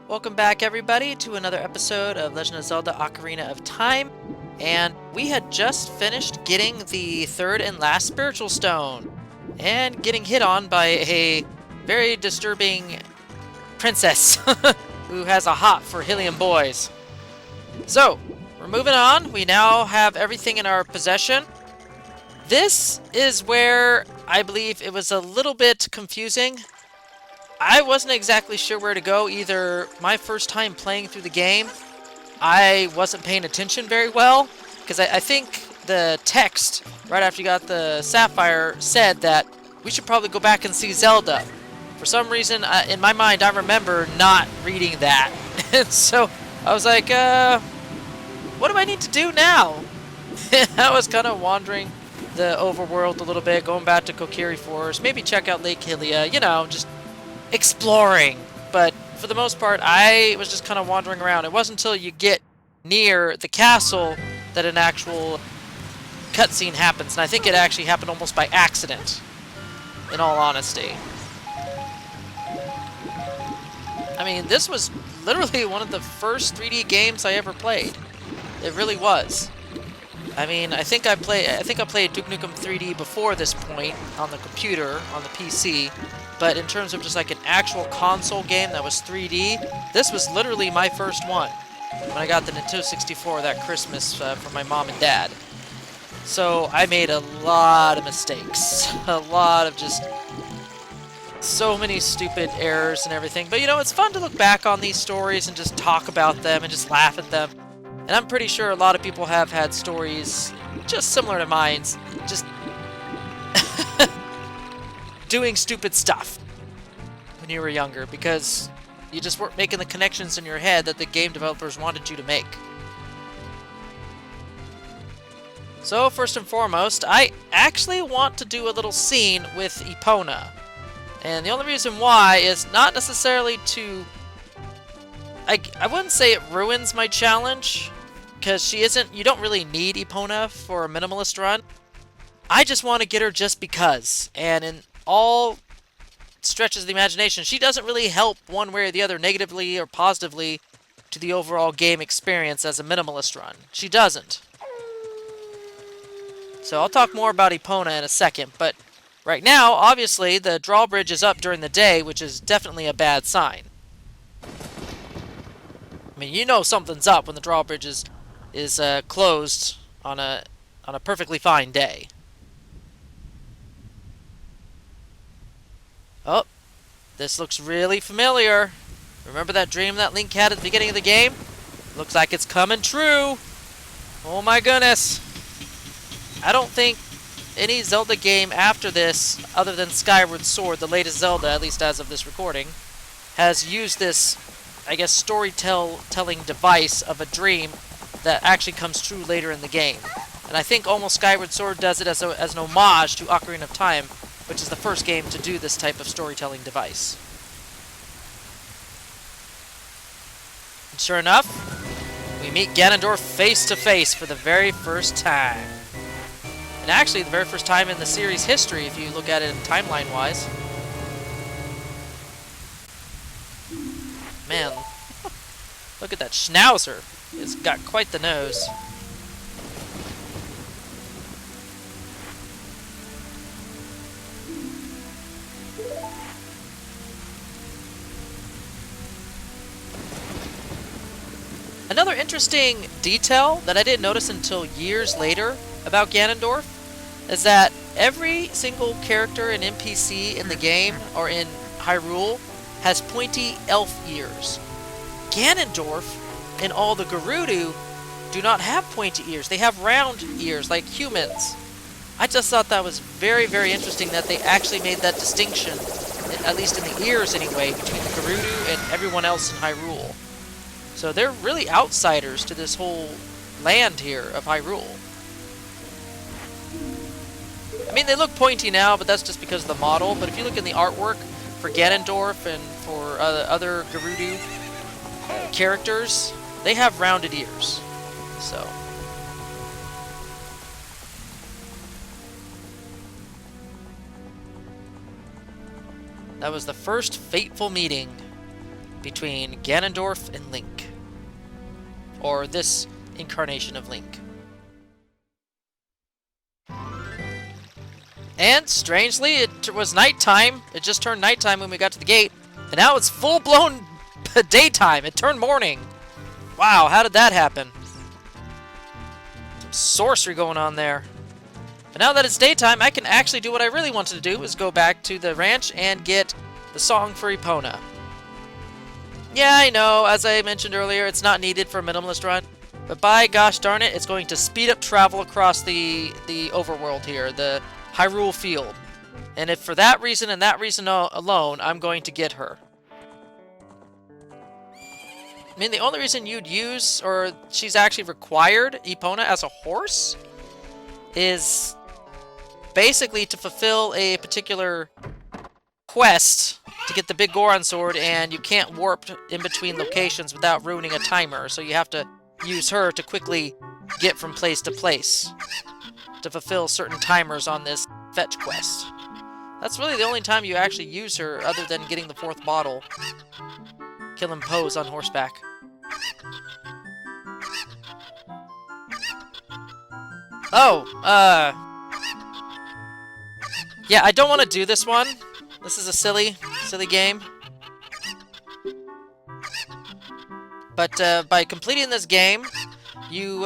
Welcome back, everybody, to another episode of Legend of Zelda Ocarina of Time. And we had just finished getting the third and last spiritual stone and getting hit on by a very disturbing princess who has a hot for Hylian boys. So, we're moving on. We now have everything in our possession. This is where I believe it was a little bit confusing. I wasn't exactly sure where to go. Either my first time playing through the game, I wasn't paying attention very well, because I think the text right after you got the Sapphire said that we should probably go back and see Zelda. For some reason, in my mind, I remember not reading that. And so I was like, what do I need to do now? I was kind of wandering the overworld a little bit, going back to Kokiri Forest, maybe check out Lake Hylia, just exploring. But for the most part, I was just kind of wandering around. It wasn't until you get near the castle that an actual cutscene happens, and I think it actually happened almost by accident, in all honesty. I mean, this was literally one of the first 3D games I ever played. It really was. I mean, I think I played Duke Nukem 3D before this point on the computer, on the PC, but in terms of just like an actual console game that was 3D, this was literally my first one when I got the Nintendo 64 that Christmas from my mom and dad. So I made a lot of mistakes, a lot of just so many stupid errors and everything. But it's fun to look back on these stories and just talk about them and just laugh at them. And I'm pretty sure a lot of people have had stories just similar to mine's, just doing stupid stuff when you were younger because you just weren't making the connections in your head that the game developers wanted you to make. So first and foremost, I actually want to do a little scene with Epona. And the only reason why is not necessarily to... I wouldn't say it ruins my challenge, because you don't really need Epona for a minimalist run. I just want to get her just because. And in all stretches of the imagination, she doesn't really help one way or the other, negatively or positively, to the overall game experience as a minimalist run. She doesn't. So I'll talk more about Epona in a second, but right now, obviously, the drawbridge is up during the day, which is definitely a bad sign. I mean, something's up when the drawbridge is closed on a perfectly fine day. Oh, this looks really familiar. Remember that dream that Link had at the beginning of the game? Looks like it's coming true. Oh my goodness. I don't think any Zelda game after this, other than Skyward Sword, the latest Zelda, at least as of this recording, has used this, I guess, storytelling device of a dream that actually comes true later in the game. And I think almost Skyward Sword does it as an homage to Ocarina of Time, which is the first game to do this type of storytelling device. And sure enough, we meet Ganondorf face to face for the very first time. And actually, the very first time in the series' history, if you look at it timeline-wise. Man, look at that schnauzer. It's got quite the nose. Another interesting detail that I didn't notice until years later about Ganondorf is that every single character and NPC in the game or in Hyrule has pointy elf ears. Ganondorf and all the Gerudo do not have pointy ears. They have round ears like humans. I just thought that was very, very interesting that they actually made that distinction, at least in the ears anyway, between the Gerudo and everyone else in Hyrule. So they're really outsiders to this whole land here of Hyrule. I mean, they look pointy now, but that's just because of the model. But if you look in the artwork for Ganondorf and for other Gerudo characters, they have rounded ears. So that was the first fateful meeting between Ganondorf and Link. Or this incarnation of Link. And, strangely, it was nighttime. It just turned nighttime when we got to the gate. And now it's full-blown daytime. It turned morning. Wow, how did that happen? Some sorcery going on there. But now that it's daytime, I can actually do what I really wanted to do, is go back to the ranch and get the song for Epona. Yeah, I know, as I mentioned earlier, it's not needed for a minimalist run. But by gosh darn it, it's going to speed up travel across the overworld here, the Hyrule Field. And if for that reason and that reason alone, I'm going to get her. I mean, the only reason you'd use, or she's actually required, Epona as a horse, is basically to fulfill a particular quest to get the big Goron sword, and you can't warp in between locations without ruining a timer, so you have to use her to quickly get from place to place to fulfill certain timers on this fetch quest. That's really the only time you actually use her, other than getting the 4th bottle. Killing Pose on horseback. Oh, yeah, I don't want to do this one. This is a silly game. But by completing this game, you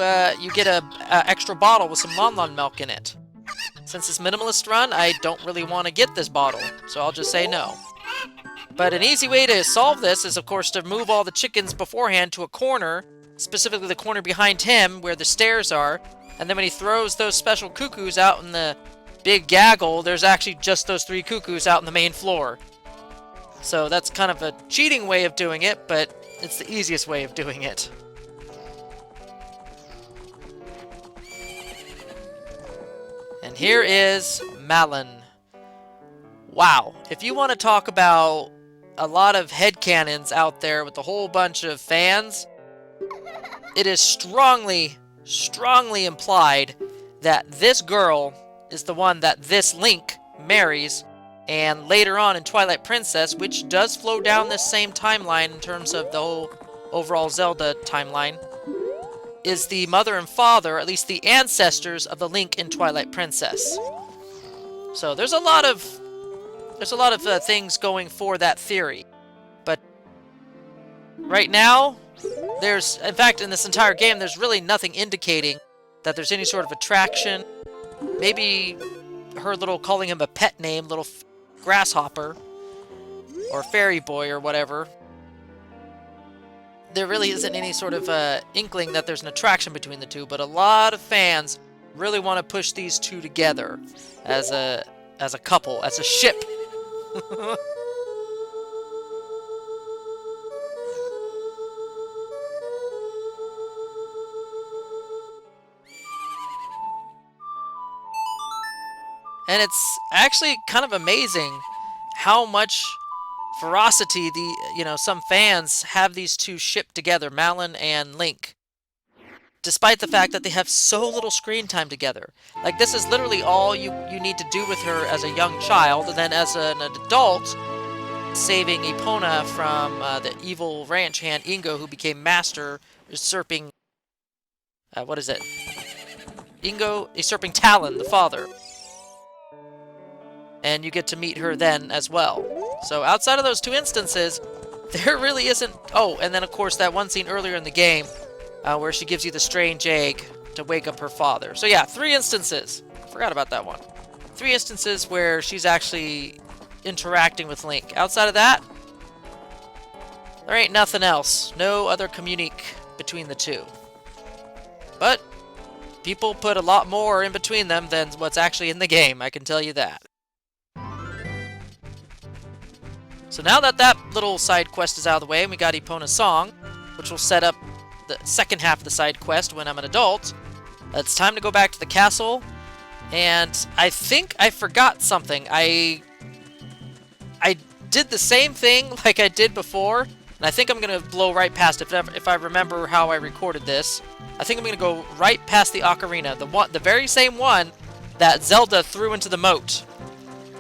get a extra bottle with some Lon Lon milk in it. Since it's minimalist run, I don't really want to get this bottle, so I'll just say no. But an easy way to solve this is, of course, to move all the chickens beforehand to a corner, specifically the corner behind him where the stairs are, and then when he throws those special cuckoos out in the big gaggle, there's actually just those 3 cuckoos out in the main floor. So that's kind of a cheating way of doing it, but it's the easiest way of doing it. And here is Malon. Wow, if you want to talk about a lot of headcanons out there with a whole bunch of fans, it is strongly implied that this girl is the one that this Link marries, and later on in Twilight Princess, which does flow down this same timeline in terms of the whole overall Zelda timeline, is the mother and father, at least the ancestors of the Link in Twilight Princess. So there's a lot of things going for that theory. But right now, in fact, in this entire game, there's really nothing indicating that there's any sort of attraction. Maybe her calling him a pet name, little grasshopper, or fairy boy, or whatever. There really isn't any sort of inkling that there's an attraction between the two, but a lot of fans really want to push these two together as a couple, as a ship. And it's actually kind of amazing how much ferocity some fans have these two shipped together, Malon and Link, despite the fact that they have so little screen time together. Like, this is literally all you need to do with her as a young child, and then as an adult, saving Epona from the evil ranch hand Ingo, who became master, usurping... what is it? Ingo usurping Talon, the father. And you get to meet her then as well. So outside of those 2 instances, there really isn't... Oh, and then of course that one scene earlier in the game where she gives you the strange egg to wake up her father. So yeah, 3 instances. Forgot about that one. 3 instances where she's actually interacting with Link. Outside of that, there ain't nothing else. No other communique between the two. But people put a lot more in between them than what's actually in the game, I can tell you that. So now that that little side quest is out of the way, and we got Epona's song, which will set up the second half of the side quest when I'm an adult, it's time to go back to the castle. And I think I forgot something. I did the same thing like I did before, and I think I'm going to blow right past it if I remember how I recorded this. I think I'm going to go right past the Ocarina, the very same one that Zelda threw into the moat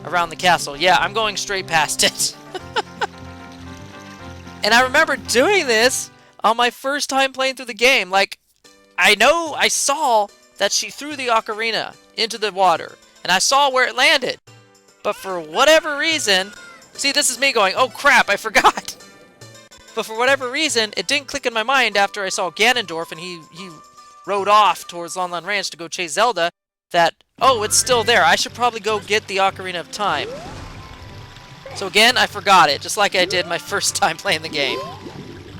around the castle. Yeah, I'm going straight past it. And I remember doing this on my first time playing through the game. Like, I saw that she threw the ocarina into the water, and I saw where it landed. But for whatever reason, see, this is me going, oh crap, I forgot. But for whatever reason, it didn't click in my mind after I saw Ganondorf and he rode off towards Lon Lon Ranch to go chase Zelda that, oh, it's still there. I should probably go get the Ocarina of Time. So again, I forgot it, just like I did my first time playing the game.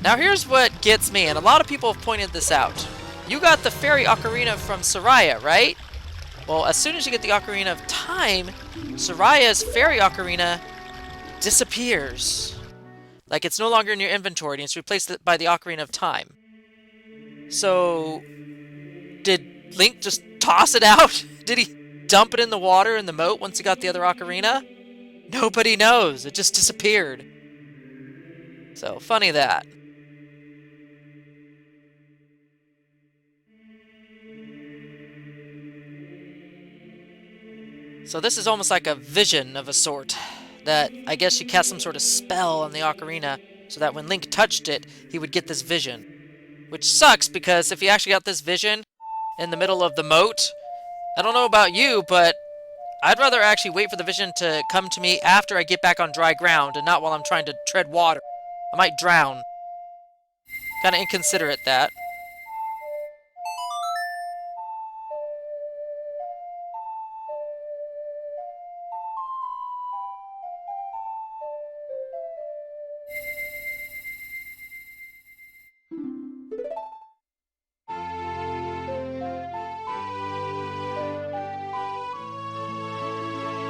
Now here's what gets me, and a lot of people have pointed this out. You got the fairy ocarina from Soraya, right? Well, as soon as you get the Ocarina of Time, Soraya's fairy ocarina disappears. Like, it's no longer in your inventory, and it's replaced by the Ocarina of Time. So, did Link just toss it out? Did he dump it in the water in the moat once he got the other ocarina? Nobody knows. It just disappeared. So, funny that. So this is almost like a vision of a sort, that I guess she cast some sort of spell on the ocarina so that when Link touched it, he would get this vision. Which sucks, because if he actually got this vision in the middle of the moat, I don't know about you, but I'd rather actually wait for the vision to come to me after I get back on dry ground and not while I'm trying to tread water. I might drown. Kinda inconsiderate, that.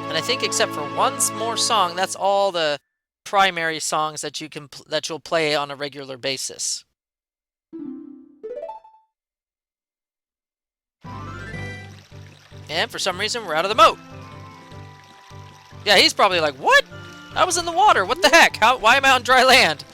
And I think except for one more song, that's all the primary songs that you'll play on a regular basis. And for some reason, we're out of the moat. Yeah, he's probably like, what? I was in the water. What the heck? Why am I on dry land?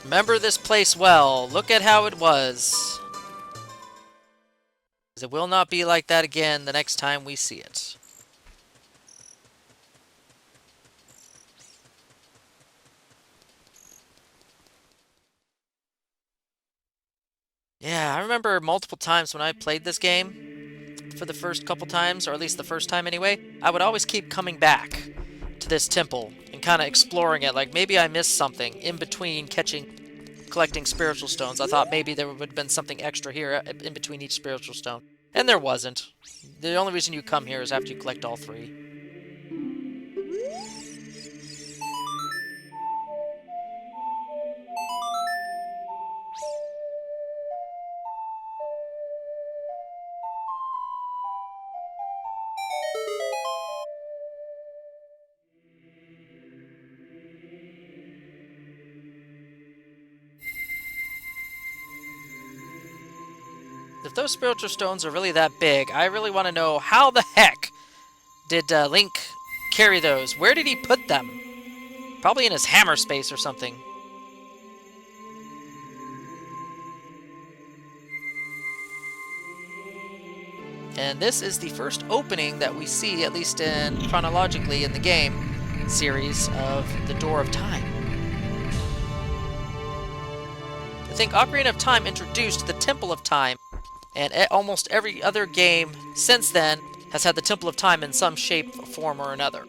Remember this place well. Look at how it was. It will not be like that again the next time we see it. Yeah, I remember multiple times when I played this game for the first couple times, or at least the first time anyway, I would always keep coming back to this temple and kind of exploring it. Like, maybe I missed something in between collecting spiritual stones. I thought maybe there would have been something extra here in between each spiritual stone. And there wasn't. The only reason you come here is after you collect all three. If those spiritual stones are really that big, I really want to know how the heck did Link carry those? Where did he put them? Probably in his hammer space or something. And this is the first opening that we see, at least chronologically in the game series, of the Door of Time. I think Ocarina of Time introduced the Temple of Time, and almost every other game since then has had the Temple of Time in some shape, form, or another.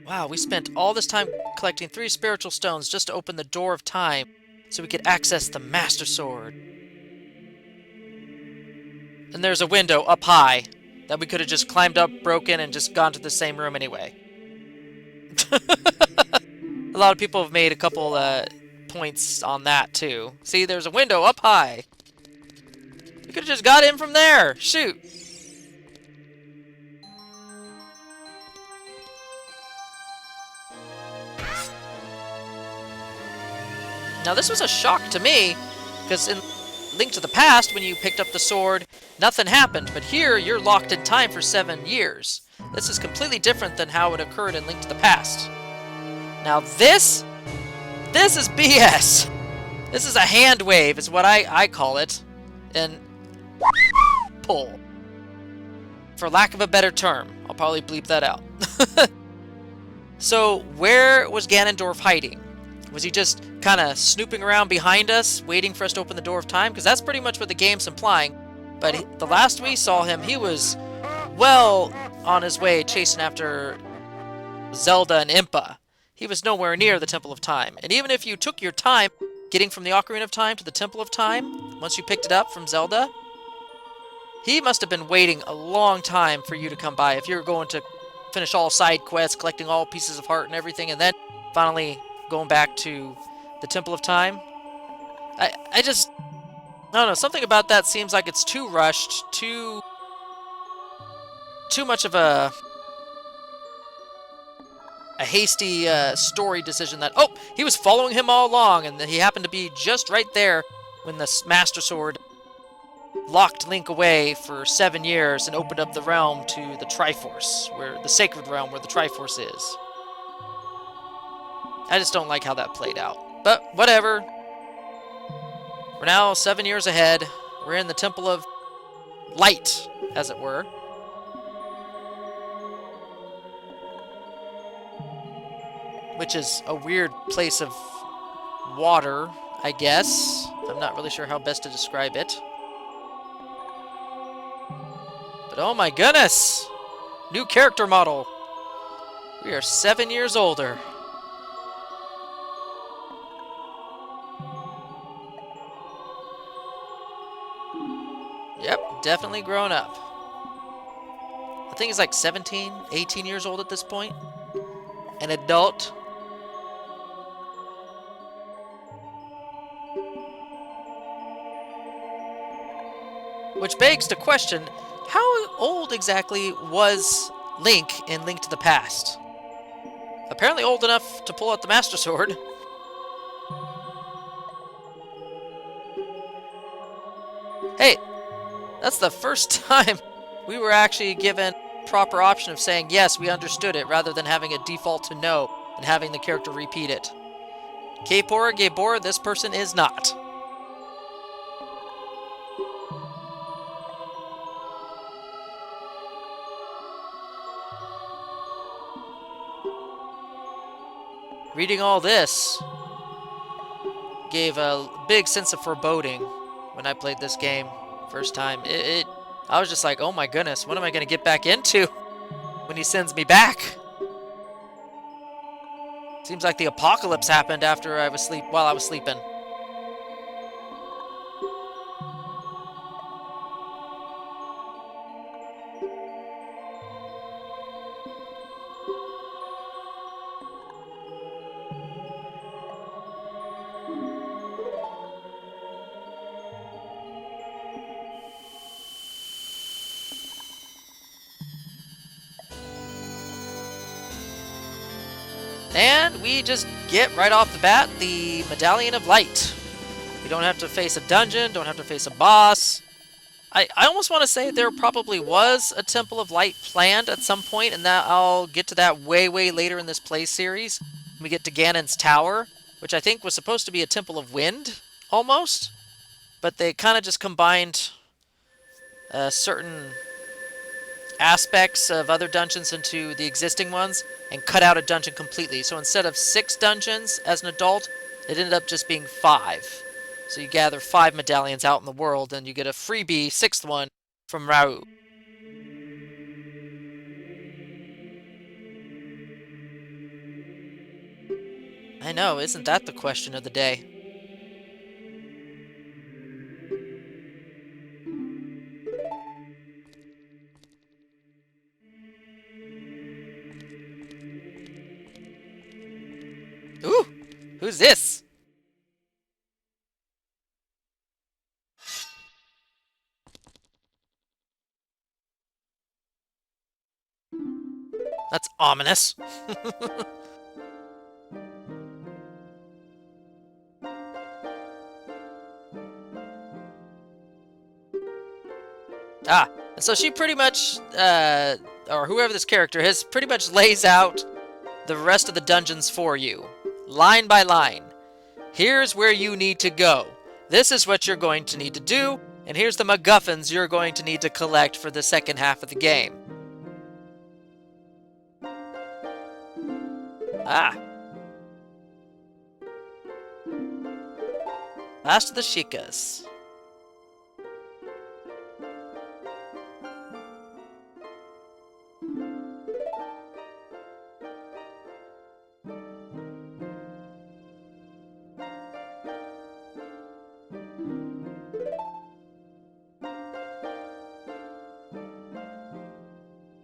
Wow, we spent all this time collecting 3 spiritual stones just to open the Door of Time so we could access the Master Sword. And there's a window up high that we could have just climbed up, broken, and just gone to the same room anyway. A lot of people have made a couple points on that too. See, there's a window up high. We could have just got in from there. Shoot. Now this was a shock to me, because in Link to the Past, when you picked up the sword, nothing happened, but here you're locked in time for 7 years. This is completely different than how it occurred in Link to the Past. Now this is BS. This is a hand wave, is what I call it. And pull. For lack of a better term. I'll probably bleep that out. So, where was Ganondorf hiding? Was he just kind of snooping around behind us, waiting for us to open the door of time? Because that's pretty much what the game's implying. But the last we saw him, he was well on his way chasing after Zelda and Impa. He was nowhere near the Temple of Time. And even if you took your time getting from the Ocarina of Time to the Temple of Time, once you picked it up from Zelda, he must have been waiting a long time for you to come by if you were going to finish all side quests, collecting all pieces of heart and everything, and then finally going back to the Temple of Time. I don't know, something about that seems like it's too rushed, too much of a hasty story decision that, oh, he was following him all along, and he happened to be just right there when the Master Sword locked Link away for 7 years and opened up the realm to the Triforce, where the sacred realm where the Triforce is. I just don't like how that played out. But whatever. We're now 7 years ahead. We're in the Temple of Light, as it were. Which is a weird place of water, I guess. I'm not really sure how best to describe it. But oh my goodness! New character model! We are 7 years older. Yep, definitely grown up. I think he's like 17, 18 years old at this point. An adult. Which begs the question, how old exactly was Link in Link to the Past? Apparently old enough to pull out the Master Sword. Hey, that's the first time we were actually given proper option of saying, yes, we understood it, rather than having a default to no and having the character repeat it. Kapora Gabora, this person is not. Reading all this gave a big sense of foreboding when I played this game first time. I was just like, oh my goodness, what am I going to get back into when he sends me back? Seems like the apocalypse happened after I was while I was sleeping. And we just get right off the bat the Medallion of Light. We don't have to face a dungeon, don't have to face a boss. I almost want to say there probably was a Temple of Light planned at some point, and that I'll get to that way, way later in this play series. When we get to Ganon's Tower, which I think was supposed to be a Temple of Wind, almost. But they kind of just combined certain aspects of other dungeons into the existing ones and cut out a dungeon completely. So instead of 6 dungeons as an adult, it ended up just being 5. So you gather 5 medallions out in the world and you get a freebie 6th one from Raoult. I know, isn't that the question of the day? Ooh! Who's this? That's ominous. Ah, and so she pretty much, or whoever this character is, pretty much lays out the rest of the dungeons for you, line by line. Here's where you need to go. This is what you're going to need to do, and here's the MacGuffins you're going to need to collect for the second half of the game. Ah. Last of the Chicas.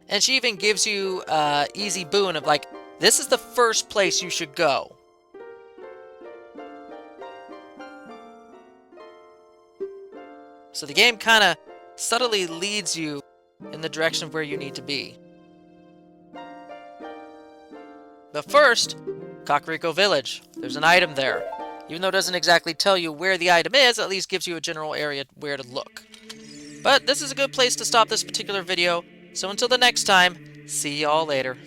And she even gives you easy boon of like, this is the first place you should go. So the game kind of subtly leads you in the direction of where you need to be. But first, Kakariko Village. There's an item there. Even though it doesn't exactly tell you where the item is, at least gives you a general area where to look. But this is a good place to stop this particular video. So until the next time, see y'all later.